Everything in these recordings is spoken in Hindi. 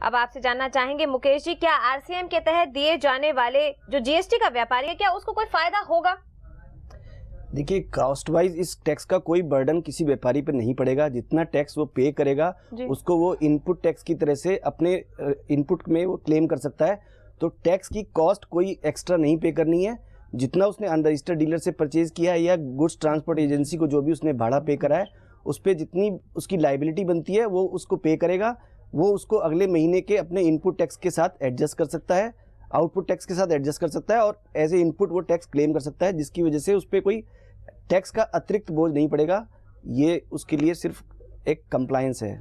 अब आपसे जानना चाहेंगे मुकेश जी, क्या आरसीएम के तहत दिए जाने वाले जो जीएसटी का व्यापारी है, क्या उसको कोई फायदा होगा? देखिए, कास्ट वाइज इस टैक्स का कोई बर्डन किसी व्यापारी पर नहीं पड़ेगा। जितना टैक्स वो पे करेगा उसको वो इनपुट टैक्स की तरह से अपने इनपुट में वो क्लेम कर सकता है। तो टैक्स की कॉस्ट कोई एक्स्ट्रा नहीं पे करनी है। जितना उसने अनरजिस्टर्ड डीलर से परचेज किया है या गुड्स ट्रांसपोर्ट एजेंसी को जो भी उसने भाड़ा पे करा है, उस पर जितनी उसकी लाइबिलिटी बनती है वो उसको पे करेगा। वो उसको अगले महीने के अपने इनपुट टैक्स के साथ एडजस्ट कर सकता है, आउटपुट टैक्स के साथ एडजस्ट कर सकता है और एज ए इनपुट वो टैक्स क्लेम कर सकता है, जिसकी वजह से उस पर कोई टैक्स का अतिरिक्त बोझ नहीं पड़ेगा। ये उसके लिए सिर्फ एक कंप्लायंस है।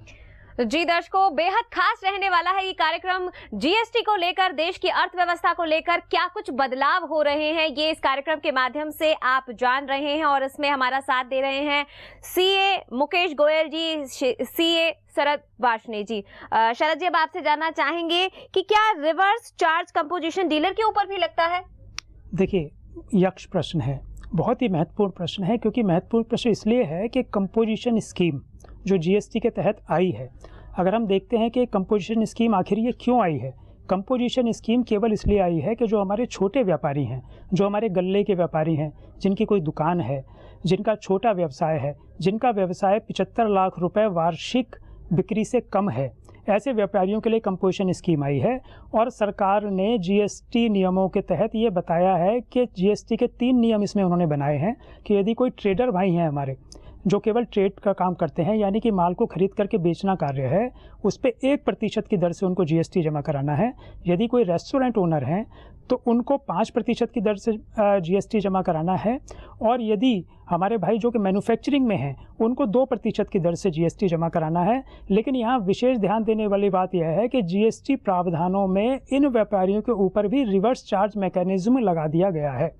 जी दर्शकों, बेहद खास रहने वाला है ये कार्यक्रम। जीएसटी को लेकर, देश की अर्थव्यवस्था को लेकर क्या कुछ बदलाव हो रहे हैं, ये इस कार्यक्रम के माध्यम से आप जान रहे हैं। और इसमें हमारा साथ दे रहे हैं सीए मुकेश गोयल जी, सीए शरद वार्ष्णेय जी। शरद जी, अब आपसे जानना चाहेंगे कि क्या रिवर्स चार्ज कंपोजिशन डीलर के ऊपर भी लगता है? देखिए, यक्ष प्रश्न है, बहुत ही महत्वपूर्ण प्रश्न है, क्योंकि महत्वपूर्ण प्रश्न इसलिए है कि कंपोजिशन स्कीम जो जीएसटी के तहत आई है, अगर हम देखते हैं कि कंपोजिशन स्कीम आखिर ये क्यों आई है। कंपोजिशन स्कीम केवल इसलिए आई है कि जो हमारे छोटे व्यापारी हैं, जो हमारे गल्ले के व्यापारी हैं, जिनकी कोई दुकान है, जिनका छोटा व्यवसाय है, जिनका व्यवसाय 75 लाख रुपए वार्षिक बिक्री से कम है, ऐसे व्यापारियों के लिए कंपोजिशन स्कीम आई है। और सरकार ने जीएसटी नियमों के तहत ये बताया है कि जीएसटी के 3 नियम इसमें उन्होंने बनाए हैं कि यदि कोई ट्रेडर भाई हैं हमारे जो केवल ट्रेड का काम करते हैं, यानी कि माल को खरीद करके बेचना कार्य है, उस पर 1% की दर से उनको जीएसटी जमा कराना है। यदि कोई रेस्टोरेंट ओनर हैं तो उनको 5% की दर से जीएसटी जमा कराना है। और यदि हमारे भाई जो कि मैन्युफैक्चरिंग में हैं उनको 2% की दर से जीएसटी जमा कराना है। लेकिन यहाँ विशेष ध्यान देने वाली बात यह है कि जीएसटी प्रावधानों में इन व्यापारियों के ऊपर भी रिवर्स चार्ज मैकेनिज्म लगा दिया गया है,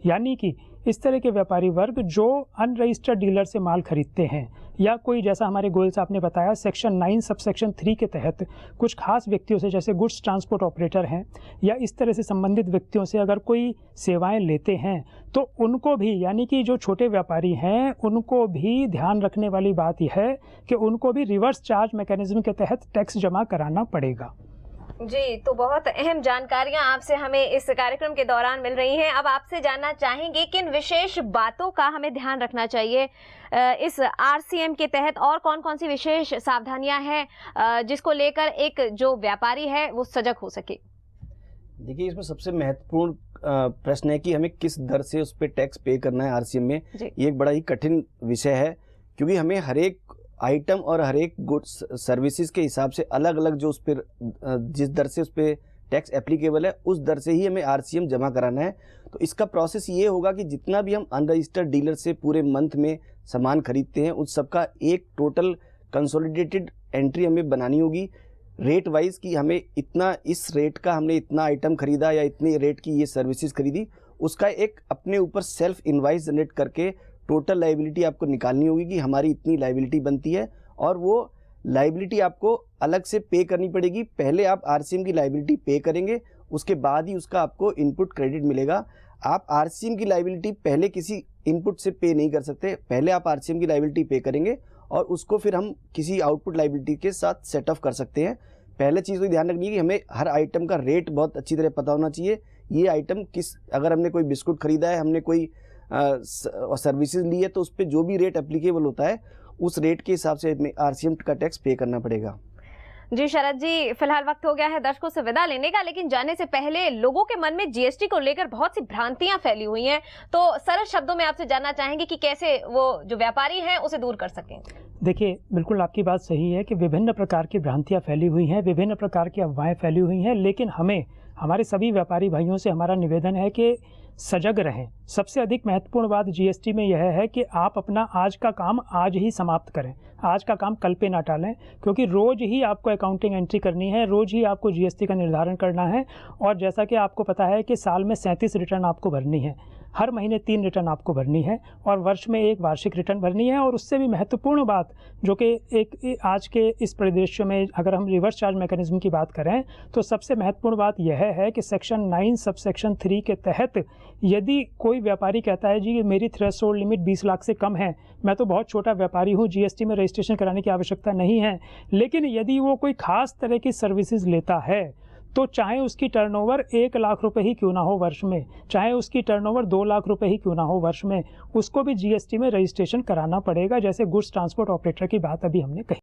यानी कि इस तरह के व्यापारी वर्ग जो अनरजिस्टर्ड डीलर से माल खरीदते हैं, या कोई, जैसा हमारे गोयल साहब ने बताया, सेक्शन 9 सबसेक्शन 3 के तहत कुछ खास व्यक्तियों से, जैसे गुड्स ट्रांसपोर्ट ऑपरेटर हैं या इस तरह से संबंधित व्यक्तियों से अगर कोई सेवाएं लेते हैं, तो उनको भी, यानी कि जो छोटे व्यापारी हैं, उनको भी ध्यान रखने वाली बात यह है कि उनको भी रिवर्स चार्ज मैकेनिज्म के तहत टैक्स जमा कराना पड़ेगा। जी, तो बहुत अहम जानकारियां आपसे हमें इस कार्यक्रम के दौरान मिल रही हैं। अब आपसे जानना चाहेंगे किन विशेष बातों का हमें ध्यान रखना चाहिए इस आरसीएम के तहत, और कौन कौन सी विशेष सावधानियां हैं जिसको लेकर एक जो व्यापारी है वो सजग हो सके? देखिए, इसमें सबसे महत्वपूर्ण प्रश्न है कि हमें किस दर से उस पर टैक्स पे करना है आरसीएम में। ये एक बड़ा ही कठिन विषय है, क्योंकि हमें हर एक आइटम और हर एक गुड्स सर्विसेज के हिसाब से अलग अलग जो उस पर जिस दर से उस पर टैक्स एप्लीकेबल है, उस दर से ही हमें आरसीएम जमा कराना है। तो इसका प्रोसेस ये होगा कि जितना भी हम अनरजिस्टर्ड डीलर से पूरे मंथ में सामान खरीदते हैं, उस सबका एक टोटल कंसोलिडेटेड एंट्री हमें बनानी होगी, रेट वाइज, कि हमें इतना, इस रेट का हमने इतना आइटम खरीदा या इतने रेट की ये सर्विसेज खरीदी। उसका एक अपने ऊपर सेल्फ इनवाइस जनरेट करके टोटल लाइबिलिटी आपको निकालनी होगी कि हमारी इतनी लाइबिलिटी बनती है, और वो लाइबिलिटी आपको अलग से पे करनी पड़ेगी। पहले आप आरसीएम की लाइबिलिटी पे करेंगे, उसके बाद ही उसका आपको इनपुट क्रेडिट मिलेगा। आप आरसीएम की लाइबिलिटी पहले किसी इनपुट से पे नहीं कर सकते, पहले आप आरसीएम की लाइबिलिटी पे करेंगे और उसको फिर हम किसी आउटपुट लाइबिलिटी के साथ सेट ऑफ कर सकते हैं। पहले चीज़ तो ध्यान रखनी है कि हमें हर आइटम का रेट बहुत अच्छी तरह पता होना चाहिए। ये आइटम किस, अगर हमने कोई बिस्कुट खरीदा है, हमने कोई सर्विसेज ली है, तो उस पर जो भी रेट एप्लीकेबल होता है उस रेट के हिसाब से आरसीएम का टैक्स पे करना पड़ेगा। जी शरद जी, फिलहाल वक्त हो गया है दर्शकों से विदा लेने का, लेकिन जाने से पहले लोगों के मन में जीएसटी को लेकर बहुत सी भ्रांतियां फैली हुई हैं, तो सरल शब्दों में आपसे जानना चाहेंगे कि कैसे वो जो व्यापारी हैं उसे दूर कर सकें। देखिए, बिल्कुल आपकी बात सही है कि विभिन्न प्रकार की भ्रांतियां फैली हुई हैं, विभिन्न प्रकार की अफवाहें फैली हुई हैं, लेकिन हमें, हमारे सभी व्यापारी भाइयों से हमारा निवेदन है कि सजग रहें। सबसे अधिक महत्वपूर्ण बात जीएसटी में यह है कि आप अपना आज का काम आज ही समाप्त करें, आज का काम कल पे ना टालें, क्योंकि रोज़ ही आपको अकाउंटिंग एंट्री करनी है, रोज़ ही आपको जीएसटी का निर्धारण करना है। और जैसा कि आपको पता है कि साल में 37 रिटर्न आपको भरनी है। हर महीने 3 रिटर्न आपको भरनी है और वर्ष में 1 वार्षिक रिटर्न भरनी है। और उससे भी महत्वपूर्ण बात जो कि एक आज के इस परिदृश्य में अगर हम रिवर्स चार्ज मैकेनिज्म की बात करें तो सबसे महत्वपूर्ण बात यह है कि सेक्शन 9 सब सेक्शन 3 के तहत यदि कोई व्यापारी कहता है जी मेरी थ्रेशोल्ड लिमिट 20 लाख से कम है, मैं तो बहुत छोटा व्यापारी हूँ, जीएसटी में रजिस्ट्रेशन कराने की आवश्यकता नहीं है, लेकिन यदि वो कोई खास तरह की सर्विसेज लेता है तो चाहे उसकी टर्नओवर 1 लाख रुपए ही क्यों ना हो वर्ष में, चाहे उसकी टर्नओवर 2 लाख रुपए ही क्यों ना हो वर्ष में, उसको भी जीएसटी में रजिस्ट्रेशन कराना पड़ेगा, जैसे गुड्स ट्रांसपोर्ट ऑपरेटर की बात अभी हमने कही।